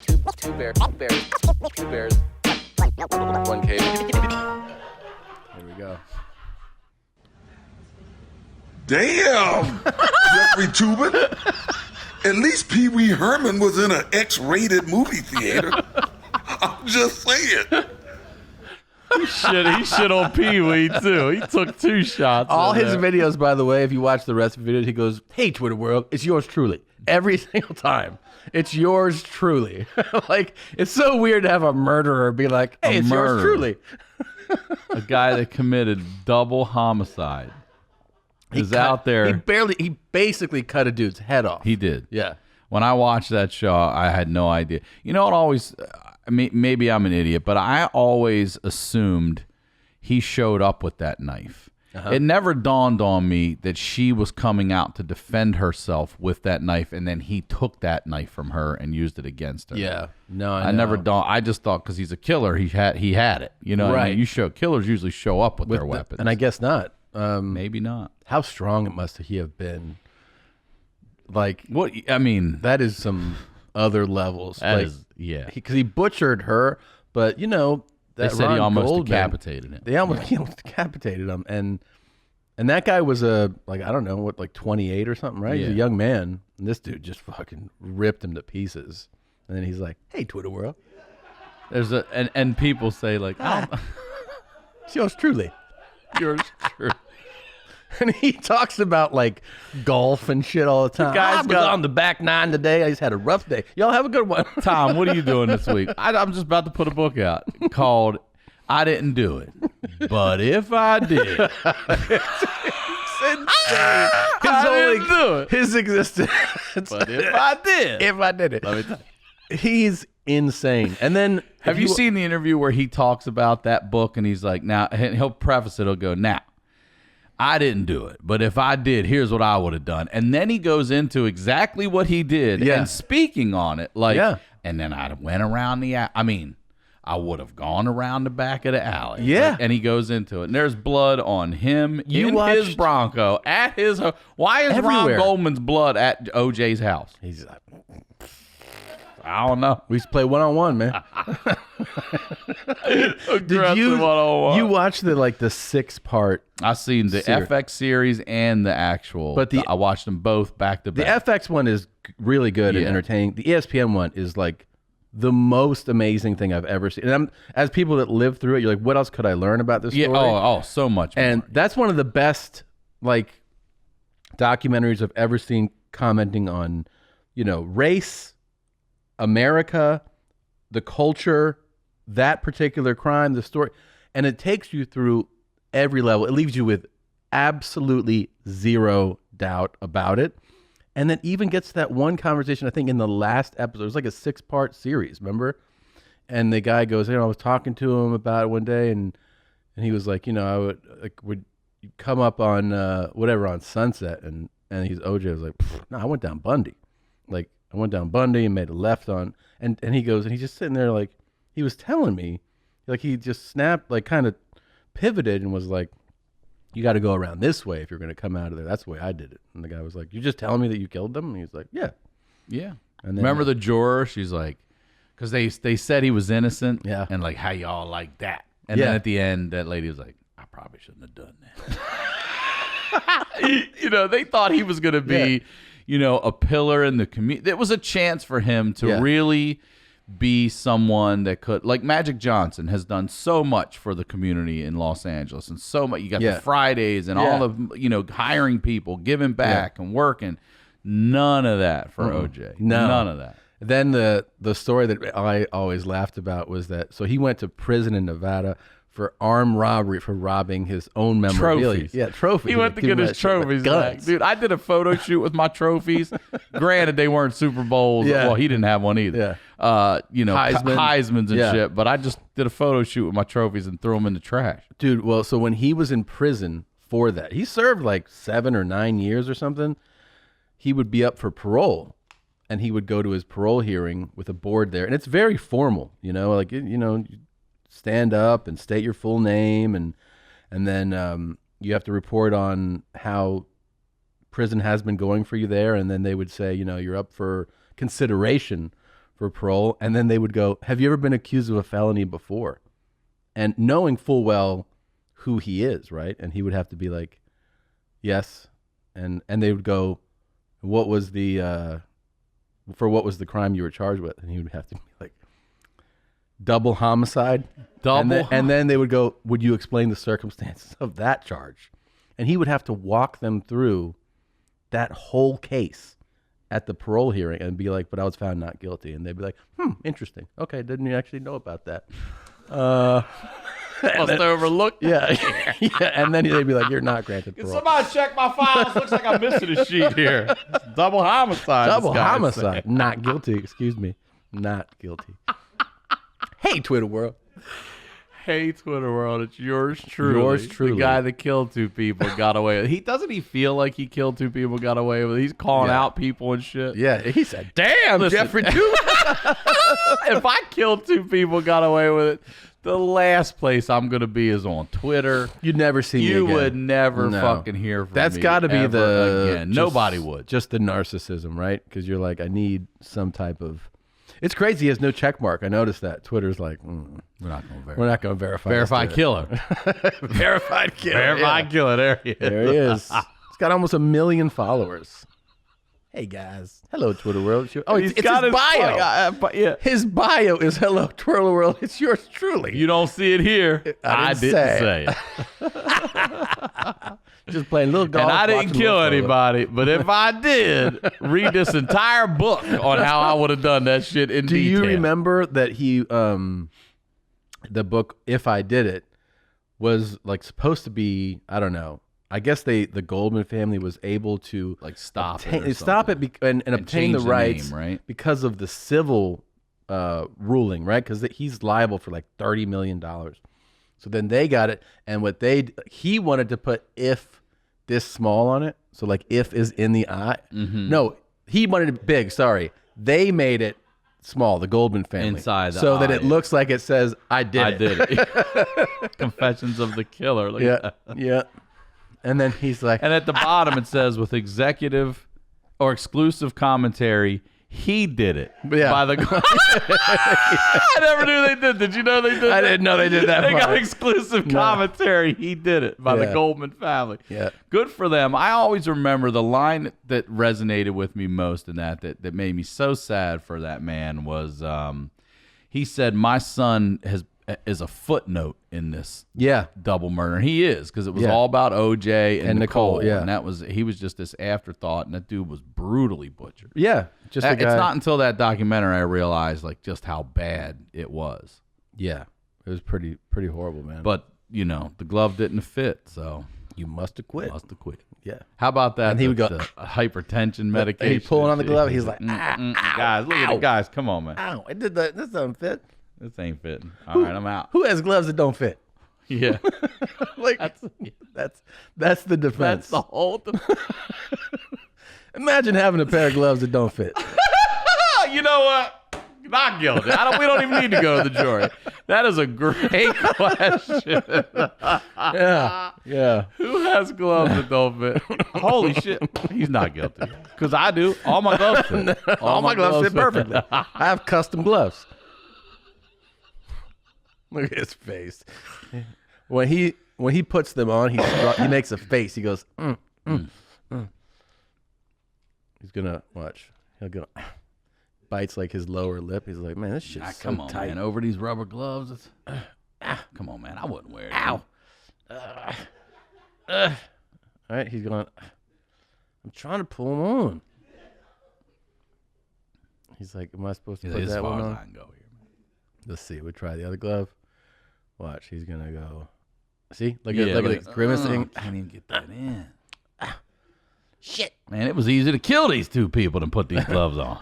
Two bears, one cave. Here we go. Damn, Jeffery Toobin. At least Pee Wee Herman was in an X-rated movie theater. I'm just saying. He shit on Pee Wee too. He took 2 shots. All his there. videos, by the way, if you watch the rest of the videos, he goes, "Hey, Twitter world, it's yours truly." Every single time. It's yours truly. Like, it's so weird to have a murderer be like, "Hey, it's yours truly." A guy that committed double homicide is out there. He basically cut a dude's head off. He did. Yeah. When I watched that show, I had no idea. You know, it always, maybe I'm an idiot, but I always assumed he showed up with that knife. It never dawned on me that she was coming out to defend herself with that knife, and then he took that knife from her and used it against her. Yeah. No, I never dawned. I just thought because he's a killer, he had it. You know, what I mean? Killers usually show up with their weapons, and I guess not. Maybe not. How strong it must he have been? Like, What I mean, that is some other levels. that like, is because he butchered her, but you know They that said he Ron almost Goldman, decapitated him. They almost decapitated him, and that guy was like 28 or something, right? He's a Yeah. young man, and this dude just fucking ripped him to pieces. And then he's like, "Hey, Twitter world, There's and people say like, it's yours truly." yours true. And he talks about like golf and shit all the time. guy's I was got- on the back 9 today. I just had a rough day. Y'all have a good one. Tom, what are you doing this week? I'm just about to put a book out called "I Didn't Do It, But If I Did." Didn't do it. His existence. But if I did, If I did it. let me tell you. He's insane. And then Have you seen the interview where he talks about that book and he's like, now, and he'll preface it, he'll go, "Now, I didn't do it, but if I did, here's what I would have done." And then he goes into exactly what he did Yeah. and speaking on it. Like, Yeah. and then I went around I would have gone around the back of the alley. Yeah. And he goes into it. And there's blood on him You in his watched- Bronco at his home. Why is Everywhere. Ron Goldman's blood at OJ's house? He's like, I don't know. we used to play one-on-one, man. Did you watch the 6-part? I seen the Series. FX series and the actual. But I watched them both back to The back. FX one is really good and Yeah. entertaining. The ESPN one is like the most amazing thing I've ever seen. And as people that live through it, you're like, what else could I learn about this Yeah. story? Oh, so much. And more. that's one of the best documentaries I've ever seen commenting on, race, America, the culture, that particular crime, the story. And it takes you through every level. It leaves you with absolutely zero doubt about it. And then even gets to that one conversation, I think in the last episode, it was like a 6-part series, remember? And the guy goes, I was talking to him about it one day, and he was like, I would come up on on Sunset, and OJ was like, no, I went down Bundy. I went down Bundy and made a left on, and he goes, and he's just sitting there he was telling me, he just snapped, kind of pivoted and was like, you got to go around this way if you're going to come out of there. That's the way I did it. And the guy was like, you're just telling me that you killed them? And he's like, yeah. Yeah. And then, Remember the juror? She's like, because they said he was innocent. Yeah. And how y'all like that? And Yeah. then at the end, that lady was like, I probably shouldn't have done that. They thought he was going to be, a pillar in the community. It was a chance for him to really be someone that could, like Magic Johnson has done so much for the community in Los Angeles, and so much. You got the Fridays and all of hiring people, giving back and working. None of that for OJ. No. None of that. Then the story that I always laughed about was that, so he went to prison in Nevada for armed robbery for robbing his own memorabilia. Trophies. Yeah, trophies. He went to get his trophies back. Dude, I did a photo shoot with my trophies. Granted, they weren't Super Bowls. Yeah. Well, he didn't have one either. Heisman's and shit. But I just did a photo shoot with my trophies and threw them in the trash. Dude, well, so when he was in prison for that, he served 7 or 9 years or something. He would be up for parole, and he would go to his parole hearing with a board there. And it's very formal, you stand up and state your full name, and then you have to report on how prison has been going for you there, and then they would say, you're up for consideration for parole, and then they would go, "Have you ever been accused of a felony before?" And knowing full well who he is, right? And he would have to be like, "Yes," and they would go, "What was the crime you were charged with?" And he would have to be like, "Double homicide." And then they would go, "Would you explain the circumstances of that charge?" And he would have to walk them through that whole case at the parole hearing and be like, "But I was found not guilty." And they'd be like, "Interesting. Okay, didn't you actually know about that?" Must have overlooked. Yeah. And then they'd be like, "You're not granted parole." Somebody check my files. Looks like I'm missing a sheet here. Double homicide. Double homicide. Not guilty. Excuse me. Not guilty. Hey, Twitter world. Hey, Twitter world. It's yours truly. Yours truly. The guy that killed 2 people got away with it. Doesn't he feel like he killed 2 people, got away with it? He's calling out people and shit. Yeah. He said, "Damn, Listen, Jeffery Toobin." If I killed 2 people, got away with it, the last place I'm going to be is on Twitter. You'd never see me You again. would never fucking hear from me. That's got to be again. Nobody would. Just the narcissism, right? Because you're like, I need some type of. It's crazy. He has no check mark. I noticed that. Twitter's like, We're not going to verify. we're not going to verify. Verified killer. Verified killer. Verified killer. There he is. There he is. He's got almost 1 million followers. Hey guys, hello Twitter world. Oh, it's got his bio. Yeah. His bio is "Hello Twitter world." It's yours truly. You don't see it here. I didn't say it. Just playing little golf. And I didn't watching kill little anybody, but if I did, read this entire book on how I would have done that shit in Do detail. you remember that he, the book "If I Did It" was like supposed to be? I don't know. I guess the Goldman family was able to like stop obtain, it, or stop it, and obtain the change the rights, name, right? Because of the civil ruling, right? Because he's liable for like $30 million. So then they got it, and he wanted to put "if" this small on it, so like "if" is in the I. Mm-hmm. No, he wanted it big. Sorry, they made it small. The Goldman family Inside the so that I. it looks like it says "I did it." Confessions of the Killer. Look at that. Yeah. And then he's like, And at the bottom it says, with executive or exclusive commentary, he did it. Yeah. By the I never knew they did. Did you know they did I that? didn't know they did that They got part. exclusive commentary. He did it by the Yeah. Goldman family. Yeah. Good for them. I always remember the line that resonated with me most in that made me so sad for that man was he said, "My son is a footnote in this double murder." And he is, because it was all about OJ and Nicole. Yeah. And he was just this afterthought, and that dude was brutally butchered. yeah, just a It's guy. not until that documentary I realized like just how bad it was. Yeah, it was pretty horrible, man. But the glove didn't fit, so you must have quit. must have quit. Yeah. How about that? And he would go, the hypertension medication. He's pulling on the and shit. glove. He's like, guys, look at it, guys. Come on, man. "Ow, it did that. This doesn't fit." This ain't fitting. All right, I'm out. Who has gloves that don't fit? Yeah, Like that's the defense. that's the whole. Imagine having a pair of gloves that don't fit. You know what? Not guilty. We don't even need to go to the jury. That is a great question. Yeah. Who has gloves that don't fit? Holy shit, he's not guilty. Because I do. All my gloves fit. All my gloves fit perfectly. I have custom gloves. Look at his face. When he puts them on, he makes a face. He goes, He's gonna watch. He'll go, bites like his lower lip. He's like, "Man, this shit's so Come on, tight." man. Over these rubber gloves. Come on, man. I wouldn't wear it. Ow. All right, he's going, "I'm trying to pull them on." He's like, "Am I supposed to put As that far one as on?" I can go here, man. Let's see. We'll try the other glove. Watch. He's gonna go. See? Look Yeah, at it grimacing. Can't even get that in. Shit. Man, it was easy to kill these 2 people than put these gloves on.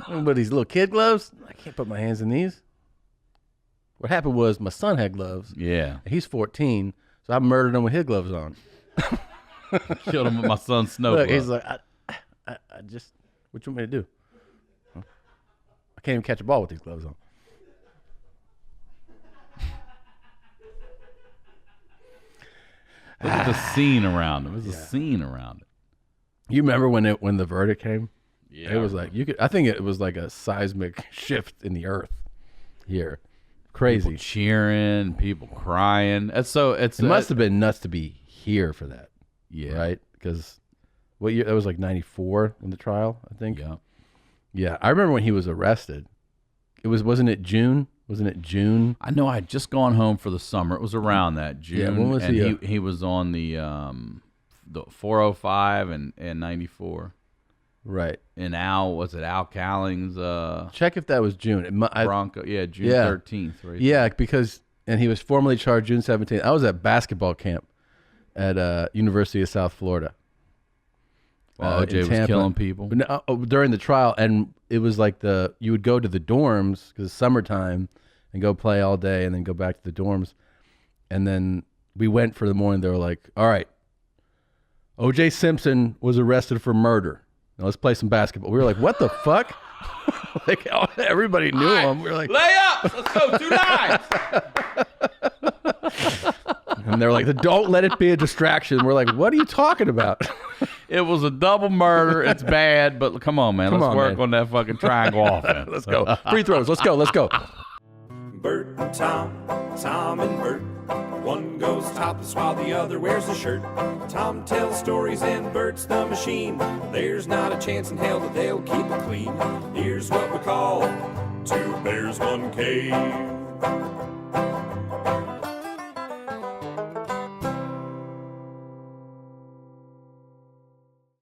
But these little kid gloves, I can't put my hands in these. What happened was my son had gloves. Yeah. He's 14, so I murdered him with his gloves on. Killed him with my son's snow Look, glove. he's like, I just, what you want me to do? Huh? I can't even catch a ball with these gloves on. Look at the scene around him. There's a scene around it. You remember when the verdict came? Yeah, It was like I think it was like a seismic shift in the earth here. Crazy. People cheering, people crying. It must have been nuts to be here for that. Yeah. Right? Because what year? That was like 94 in the trial, I think. Yeah. Yeah. I remember when he was arrested. Wasn't it June? Wasn't it June? I know I had just gone home for the summer. It was around that June. Yeah, when was and he was on the 405 and 94. Right. And Al Cowling's check if that was June. Bronco. Yeah, June 13th, right? Yeah, and he was formally charged June 17th. I was at basketball camp at University of South Florida. While OJ was killing people. But during the trial, and it was like you would go to the dorms because it's summertime and go play all day and then go back to the dorms. And then we went for the morning. They were like, all right, OJ Simpson was arrested for murder. Now let's play some basketball. We were like, what the fuck? Like everybody knew him. We were like, lay up. Let's go 2 9. And they're like, don't let it be a distraction. We're like, what are you talking about? It was a double murder. It's bad, but come on, man. Let's work on that fucking triangle offense. Let's go. Free throws. Let's go. Bert and Tom and Bert. One goes topless while the other wears a shirt. Tom tells stories and Bert's the machine. There's not a chance in hell that they'll keep it clean. Here's what we call 2 bears, 1 cave.